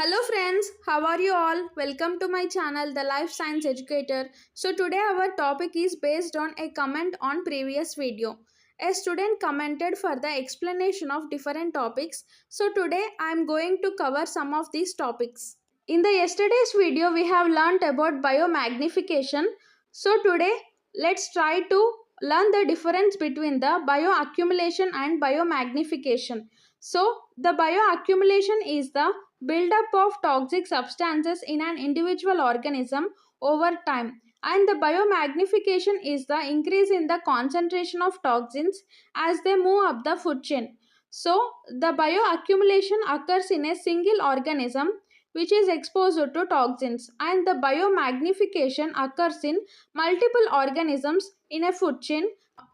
Hello friends, how are you all? Welcome to my channel The Life Science Educator. So today our topic is based on a comment on previous video. A student commented for the explanation of different topics. So today I am going to cover some of these topics. In the yesterday's video we have learnt about biomagnification. So today let's try to learn the difference between the bioaccumulation and biomagnification. So the bioaccumulation is the buildup of toxic substances in an individual organism over time, and the biomagnification is the increase in the concentration of toxins as they move up the food chain. So the bioaccumulation occurs in a single organism which is exposed to toxins, and the biomagnification occurs in multiple organisms in a food chain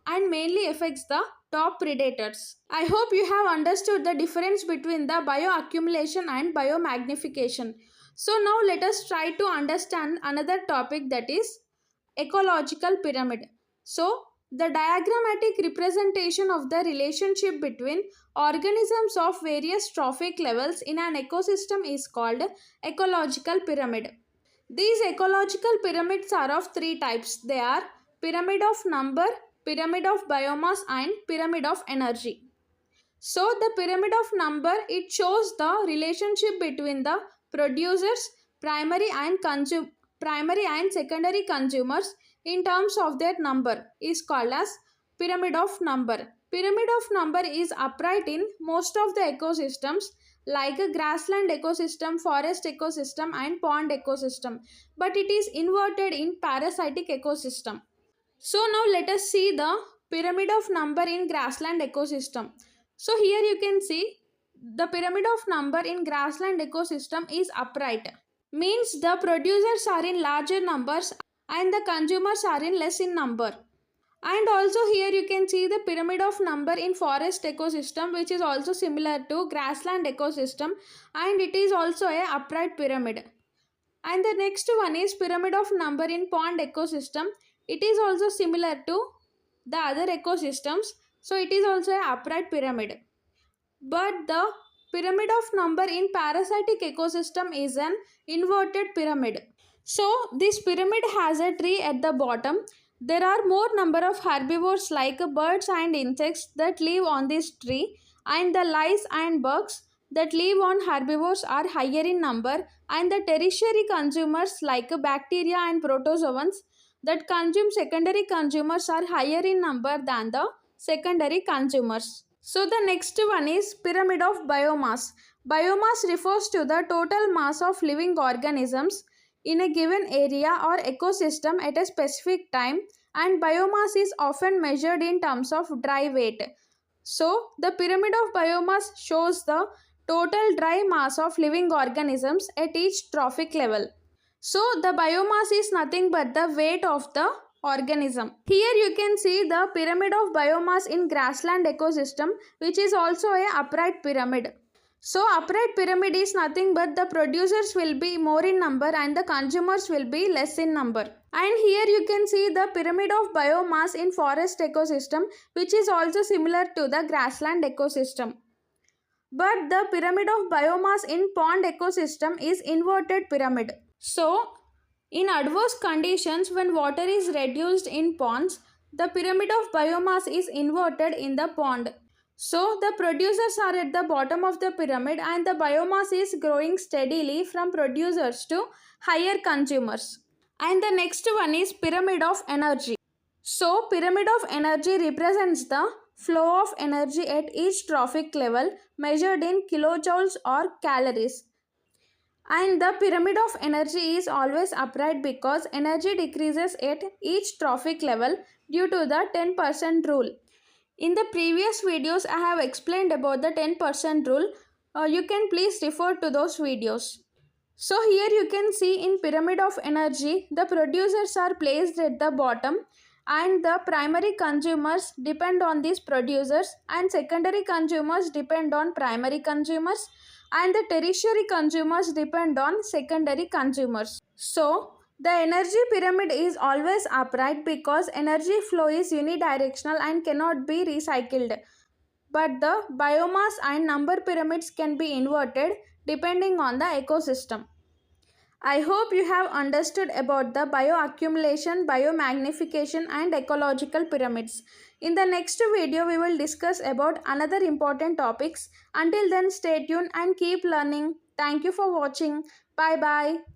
and mainly affects the top predators. I hope you have understood the difference between the bioaccumulation and biomagnification. So now let us try to understand another topic, that is ecological pyramid. So the diagrammatic representation of the relationship between organisms of various trophic levels in an ecosystem is called ecological pyramid. These ecological pyramids are of three types. They are pyramid of number, pyramid of biomass, and pyramid of energy. So the pyramid of number, it shows the relationship between the producers, primary and secondary consumers in terms of their number is called as pyramid of number. Pyramid of number is upright in most of the ecosystems like a grassland ecosystem, forest ecosystem, and pond ecosystem, but it is inverted in parasitic ecosystem. So now let us see the pyramid of number in grassland ecosystem. So here you can see the pyramid of number in grassland ecosystem is upright. Means the producers are in larger numbers and the consumers are in less in number. And also here you can see the pyramid of number in forest ecosystem, which is also similar to grassland ecosystem, and it is also a upright pyramid. And the next one is pyramid of number in pond ecosystem. It is also similar to the other ecosystems, so it is also a upright pyramid. But the pyramid of number in parasitic ecosystem is an inverted pyramid. So this pyramid has a tree at the bottom. There are more number of herbivores like birds and insects that live on this tree, and the lice and bugs that live on herbivores are higher in number, and the tertiary consumers like bacteria and protozoans that consume secondary consumers are higher in number than the secondary consumers. So the next one is pyramid of biomass. Biomass refers to the total mass of living organisms in a given area or ecosystem at a specific time, and biomass is often measured in terms of dry weight. So the pyramid of biomass shows the total dry mass of living organisms at each trophic level. So the biomass is nothing but the weight of the organism. Here you can see the pyramid of biomass in grassland ecosystem, which is also a upright pyramid. So upright pyramid is nothing but the producers will be more in number and the consumers will be less in number. And here you can see the pyramid of biomass in forest ecosystem, which is also similar to the grassland ecosystem. But the pyramid of biomass in pond ecosystem is inverted pyramid. So in adverse conditions, when water is reduced in ponds, the pyramid of biomass is inverted in the pond. So the producers are at the bottom of the pyramid and the biomass is growing steadily from producers to higher consumers. And the next one is pyramid of energy. So pyramid of energy represents the flow of energy at each trophic level measured in kilojoules or calories. And the pyramid of energy is always upright because energy decreases at each trophic level due to the 10% rule. In the previous videos, I have explained about the 10% rule. You can please refer to those videos. So here you can see in pyramid of energy, the producers are placed at the bottom and the primary consumers depend on these producers and secondary consumers depend on primary consumers and the tertiary consumers depend on secondary consumers. So the energy pyramid is always upright because energy flow is unidirectional and cannot be recycled. But the biomass and number pyramids can be inverted depending on the ecosystem. I hope you have understood about the bioaccumulation, biomagnification and ecological pyramids. In the next video, we will discuss about another important topics. Until then, stay tuned and keep learning. Thank you for watching. Bye bye.